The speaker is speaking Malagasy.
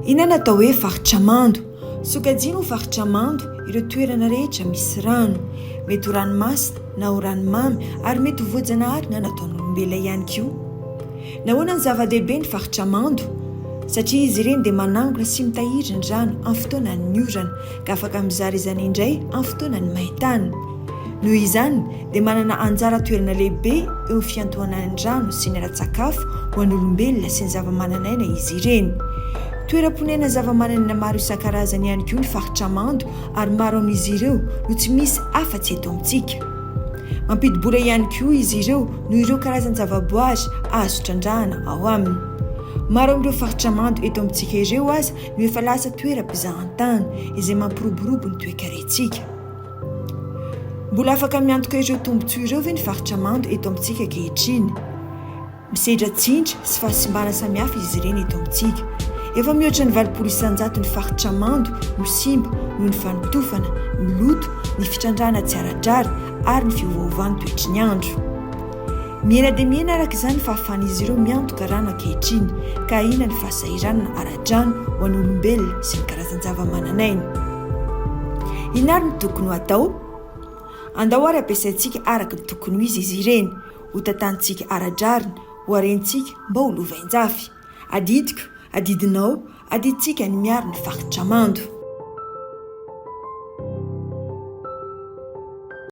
Inona natao hoe faritra mando? Sokajiana ho faritra mando ireo toerana rehetra misy rano, mety ho ranomasina na ho ranomamy ary mety ho voajanahary na nataon'olombelona ihany koa. Nahoana ny zava-dehibe ny faritra mando? Satria izy ireny dia manangona sy mitahiry ny rano amin'ny fotoanany orana ka afaka mizara izany indray amin'ny fotoanany maintany. Noho izany dia manana anjara toerana lehibe eo amin'ny fiantohanany rano sy ny ara-tsakafo ho an'olombelona sy ny zava-manan'aina izy ireny. Toeram-ponena zava-manan'aina maro isan-karazany ihany koa ny faritra mando ary maro amin'izy ireo no tsy misy afa-tsy eto amintsika. Mampidi-bola ihany koa izy ireo noho ireo karazany zava-boahary azo trandrahana ao aminy. Maro amin'ireo faritra mando eto amintsika ireo aza no efa lasa toeram-pizahan-tany izay mampiroborobo ny toe-karentsika. Mbola afaka miantoka ireo tombontsoa ireo ve ny faritra mando eto amintsika ankehitriny? Misedra tsindry sy fahasimbana samihafa izy ireny eto amintsika. Efa mihoatra ny 800 ny faritra mando no simba noho ny fanotofana, ny loto, ny fitrandrahana tsy ara-drary ary ny fiovaovan'ny toetry ny andro. Miena dia miena araka izany fahafahan'izy ireo miantoka rano ankehitriny ka ina ny fahasahiranana ara-drano ho an'olombelona sy ny karazan-java-manan'aina. Inona ary ny tokony ho atao? Andao ary ampiasaintsika araka ny tokony ho izy ireny, ho tantanintsika ara-drarina, ho harentsika mba ho lovain-jafy. Adidiko, adidinao, adiditsika ny miaro ny faritra mando.